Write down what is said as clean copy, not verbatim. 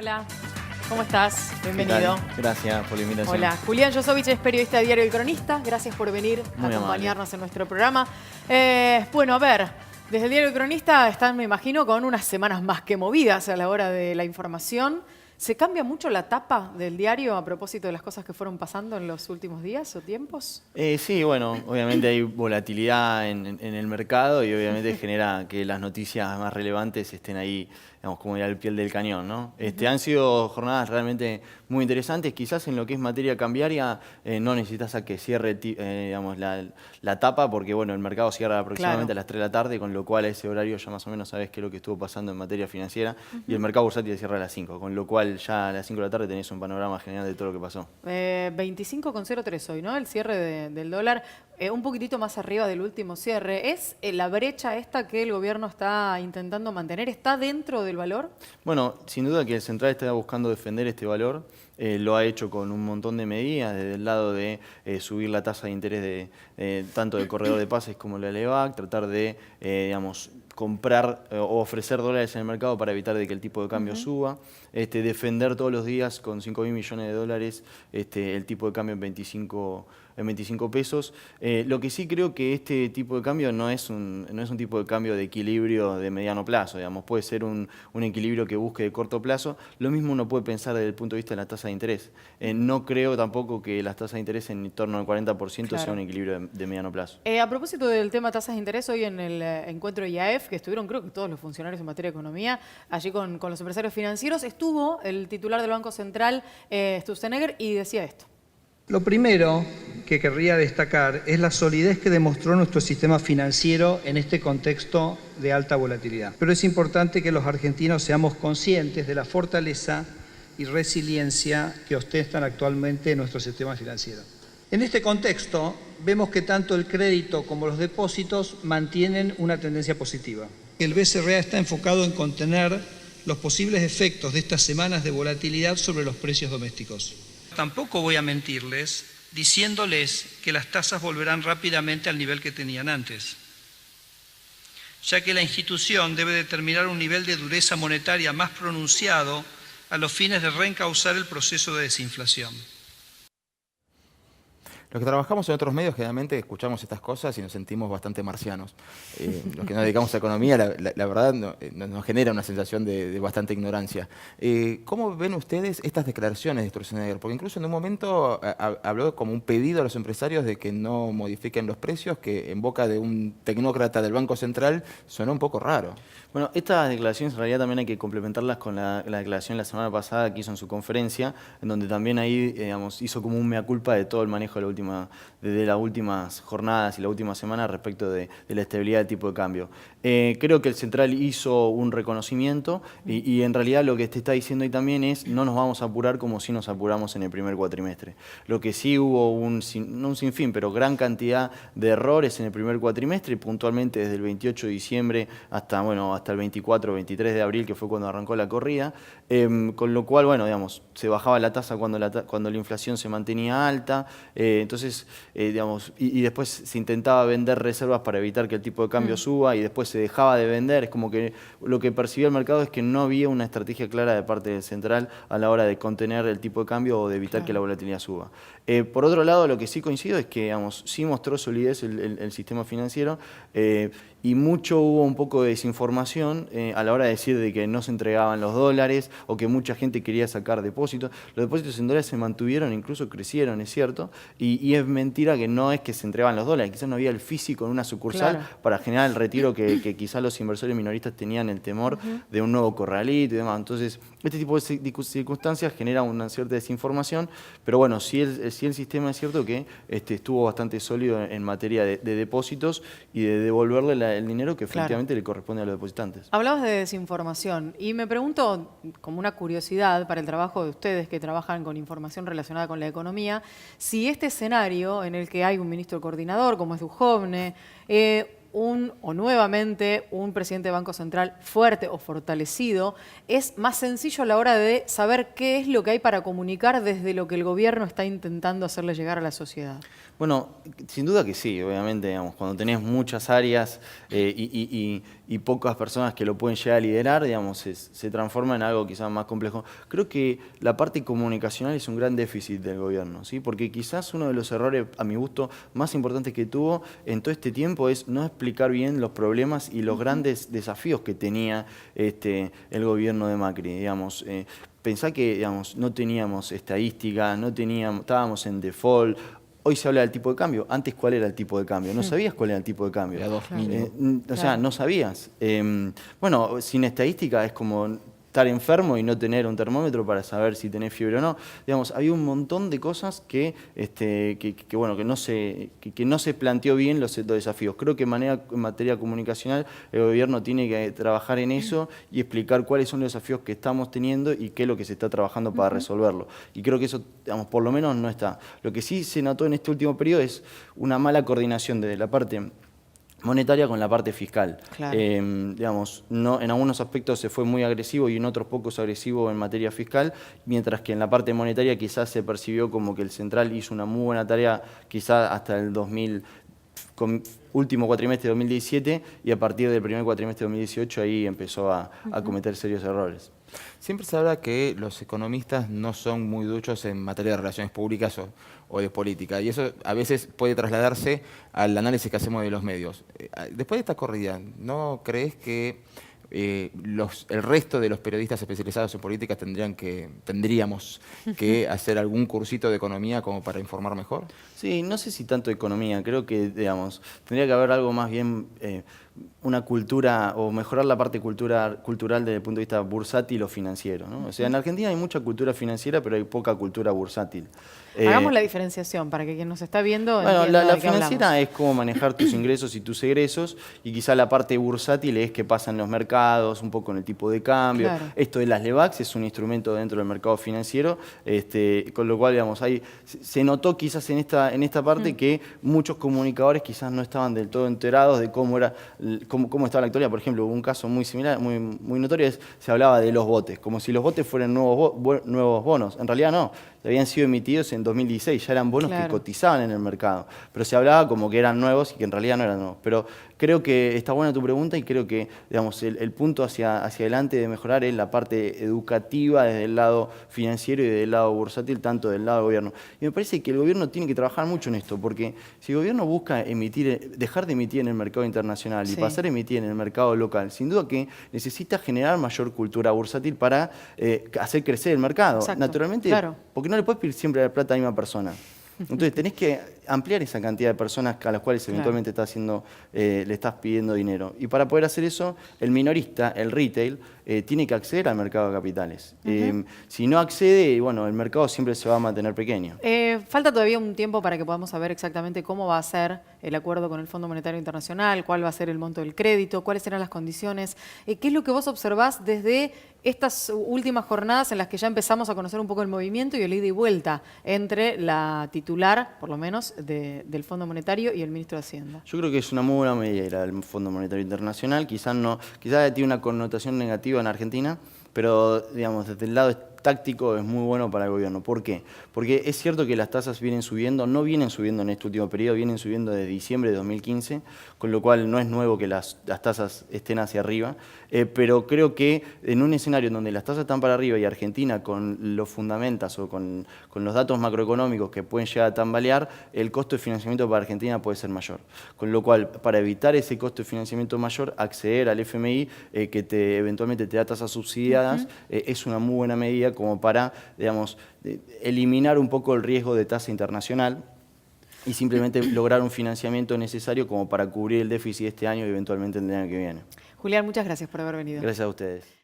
Hola, ¿cómo estás? Bienvenido. Gracias por la invitación. Hola, Julián Josovich es periodista de Diario El Cronista. Gracias por venir a acompañarnos en nuestro programa. Bueno, a ver, desde el Diario El Cronista están, me imagino, con unas semanas más que movidas a la hora de la información. ¿Se cambia mucho la tapa del diario a propósito de las cosas que fueron pasando en los últimos días o tiempos? Sí, bueno, obviamente hay volatilidad en el mercado y obviamente genera que las noticias más relevantes estén ahí, digamos, como ir al pie del cañón, ¿no? Han sido jornadas realmente muy interesantes. Quizás en lo que es materia cambiaria no necesitas a que cierre digamos, la tapa porque bueno, el mercado cierra aproximadamente a las 3 de la tarde, con lo cual a ese horario ya más o menos sabes qué es lo que estuvo pasando en materia financiera y el mercado bursátil cierra a las 5, con lo cual ya a las 5 de la tarde tenés un panorama general de todo lo que pasó. 25,03 hoy, ¿no? El cierre del dólar, un poquitito más arriba del último cierre. ¿Es la brecha esta que el gobierno está intentando mantener? ¿Está dentro del valor? Bueno, sin duda que el central está buscando defender este valor. Lo ha hecho con un montón de medidas, desde el lado de subir la tasa de interés tanto del corredor de pases como la LEVAC, tratar de, digamos, comprar o ofrecer dólares en el mercado para evitar de que el tipo de cambio suba, defender todos los días con 5.000 millones de dólares el tipo de cambio en 25 pesos. Lo que sí creo que este tipo de cambio no es un tipo de cambio de equilibrio de mediano plazo, digamos, puede ser un equilibrio que busque de corto plazo. Lo mismo uno puede pensar desde el punto de vista de la tasa de interés. No creo tampoco que las tasas de interés en torno al 40% sea un equilibrio de mediano plazo. A propósito del tema tasas de interés, hoy en el encuentro de IAEF, que estuvieron creo que todos los funcionarios en materia de economía, allí con los empresarios financieros, estuvo el titular del Banco Central, Sturzenegger, y decía esto. Lo primero que querría destacar es la solidez que demostró nuestro sistema financiero en este contexto de alta volatilidad. Pero es importante que los argentinos seamos conscientes de la fortaleza y resiliencia que ostentan actualmente nuestro sistema financiero. En este contexto, vemos que tanto el crédito como los depósitos mantienen una tendencia positiva. El BCRA está enfocado en contener los posibles efectos de estas semanas de volatilidad sobre los precios domésticos. Tampoco voy a mentirles diciéndoles que las tasas volverán rápidamente al nivel que tenían antes, ya que la institución debe determinar un nivel de dureza monetaria más pronunciado a los fines de reencauzar el proceso de desinflación. Los que trabajamos en otros medios generalmente escuchamos estas cosas y nos sentimos bastante marcianos. Los que nos dedicamos a economía, la verdad, nos genera una sensación de bastante ignorancia. ¿Cómo ven ustedes estas declaraciones de Sturzenegger? Porque incluso en un momento habló como un pedido a los empresarios de que no modifiquen los precios, que en boca de un tecnócrata del Banco Central sonó un poco raro. Bueno, estas declaraciones en realidad también hay que complementarlas con la declaración la semana pasada que hizo en su conferencia, en donde también ahí digamos, hizo como un mea culpa de todo el manejo de las últimas jornadas y la última semana respecto de la estabilidad del tipo de cambio. Creo que el central hizo un reconocimiento y en realidad lo que te está diciendo ahí también es no nos vamos a apurar como si nos apuramos en el primer cuatrimestre. Lo que sí hubo no un sinfín, pero gran cantidad de errores en el primer cuatrimestre, puntualmente desde el 28 de diciembre hasta el 24 o 23 de abril, que fue cuando arrancó la corrida, con lo cual, bueno, digamos, se bajaba la tasa cuando la inflación se mantenía alta, entonces, digamos, y después se intentaba vender reservas para evitar que el tipo de cambio suba y después se dejaba de vender. Es como que lo que percibió el mercado es que no había una estrategia clara de parte del central a la hora de contener el tipo de cambio o de evitar que la volatilidad suba. Por otro lado, lo que sí coincido es que, digamos, sí mostró solidez el sistema financiero y hubo un poco de desinformación a la hora de decir de que no se entregaban los dólares o que mucha gente quería sacar depósitos. Los depósitos en dólares se mantuvieron, incluso crecieron, es cierto, y es mentira que no es que se entregaban los dólares, quizás no había el físico en una sucursal para generar el retiro que quizás los inversores minoristas tenían el temor de un nuevo corralito y demás. Entonces, este tipo de circunstancias genera una cierta desinformación, pero bueno, sí el sistema es cierto que estuvo bastante sólido en materia de depósitos y de devolverle el dinero que efectivamente le corresponde a los depositantes. Hablabas de desinformación y me pregunto, como una curiosidad para el trabajo de ustedes que trabajan con información relacionada con la economía, si este escenario en el que hay un ministro coordinador como es Duhovne, nuevamente un presidente de Banco Central fuerte o fortalecido, es más sencillo a la hora de saber qué es lo que hay para comunicar desde lo que el gobierno está intentando hacerle llegar a la sociedad? Bueno, sin duda que sí, obviamente, digamos, cuando tenés muchas áreas y pocas personas que lo pueden llegar a liderar, digamos, se transforma en algo quizás más complejo. Creo que la parte comunicacional es un gran déficit del gobierno, ¿sí? Porque quizás uno de los errores, a mi gusto, más importantes que tuvo en todo este tiempo es no explicar bien los problemas y los grandes desafíos que tenía el gobierno de Macri, digamos. Pensá que, digamos, no teníamos estadística, estábamos en default. Hoy se habla del tipo de cambio. Antes, ¿cuál era el tipo de cambio? No sabías cuál era el tipo de cambio. Era 2000. O sea, no sabías. Bueno, sin estadística es como estar enfermo y no tener un termómetro para saber si tenés fiebre o no. Digamos, había un montón de cosas que no se planteó bien los desafíos. Creo que en materia comunicacional el gobierno tiene que trabajar en eso y explicar cuáles son los desafíos que estamos teniendo y qué es lo que se está trabajando para resolverlo. Y creo que eso, digamos, por lo menos no está. Lo que sí se notó en este último periodo es una mala coordinación desde la parte monetaria con la parte fiscal. Claro. Digamos, en algunos aspectos se fue muy agresivo y en otros pocos agresivo en materia fiscal, mientras que en la parte monetaria quizás se percibió como que el central hizo una muy buena tarea quizás hasta el último cuatrimestre de 2017 y a partir del primer cuatrimestre de 2018 ahí empezó a cometer serios errores. Siempre se habla que los economistas no son muy duchos en materia de relaciones públicas o de política, y eso a veces puede trasladarse al análisis que hacemos de los medios. Después de esta corrida, ¿no crees que el resto de los periodistas especializados en política tendríamos que hacer algún cursito de economía como para informar mejor? Sí, no sé si tanto economía, creo que, digamos, tendría que haber algo más bien, una cultura, o mejorar la parte cultural desde el punto de vista bursátil o financiero, ¿no? O sea, en Argentina hay mucha cultura financiera, pero hay poca cultura bursátil. Hagamos la diferenciación para que quien nos está viendo bueno, entienda la de qué financiera hablamos. es cómo manejar tus ingresos y tus egresos, y quizá la parte bursátil es qué pasa en los mercados, un poco en el tipo de cambio. Claro. Esto de las LEVAX es un instrumento dentro del mercado financiero, con lo cual, digamos, se notó quizás en esta parte que muchos comunicadores quizás no estaban del todo enterados de cómo estaba la actualidad. Por ejemplo, hubo un caso muy similar, muy notorio, se hablaba de los botes, como si los botes fueran nuevos bonos. En realidad no, habían sido emitidos en 2016, ya eran bonos que cotizaban en el mercado, pero se hablaba como que eran nuevos y que en realidad no eran nuevos. Pero creo que está buena tu pregunta y creo que, digamos, el punto hacia adelante de mejorar es la parte educativa desde el lado financiero y desde el lado bursátil, tanto del lado del gobierno. Y me parece que el gobierno tiene que trabajar mucho en esto, porque si el gobierno busca dejar de emitir en el mercado internacional y pasar a emitir en el mercado local, sin duda que necesita generar mayor cultura bursátil para hacer crecer el mercado. Exacto. Naturalmente, porque no le puedes pedir siempre la plata a la misma persona. Entonces tenés que ampliar esa cantidad de personas a las cuales eventualmente le estás pidiendo dinero. Y para poder hacer eso, el minorista, el retail, tiene que acceder al mercado de capitales. Si no accede, bueno, el mercado siempre se va a mantener pequeño. Falta todavía un tiempo para que podamos saber exactamente cómo va a ser el acuerdo con el Fondo Monetario Internacional, cuál va a ser el monto del crédito, cuáles serán las condiciones. ¿Qué es lo que vos observás desde estas últimas jornadas en las que ya empezamos a conocer un poco el movimiento y el ida y vuelta entre la titular, por lo menos, del Fondo Monetario y el ministro de Hacienda? Yo creo que es una muy buena medida el Fondo Monetario Internacional. Quizás tiene una connotación negativa en Argentina, pero, digamos, desde el lado táctico es muy bueno para el gobierno. ¿Por qué? Porque es cierto que las tasas vienen subiendo, no vienen subiendo en este último periodo, vienen subiendo desde diciembre de 2015, con lo cual no es nuevo que las tasas estén hacia arriba, pero creo que en un escenario en donde las tasas están para arriba y Argentina con los fundamentos o con los datos macroeconómicos que pueden llegar a tambalear, el costo de financiamiento para Argentina puede ser mayor. Con lo cual, para evitar ese costo de financiamiento mayor, acceder al FMI, que eventualmente te da tasas subsidiadas, es una muy buena medida como para, digamos, eliminar un poco el riesgo de tasa internacional y simplemente lograr un financiamiento necesario como para cubrir el déficit de este año y eventualmente el año que viene. Julián, muchas gracias por haber venido. Gracias a ustedes.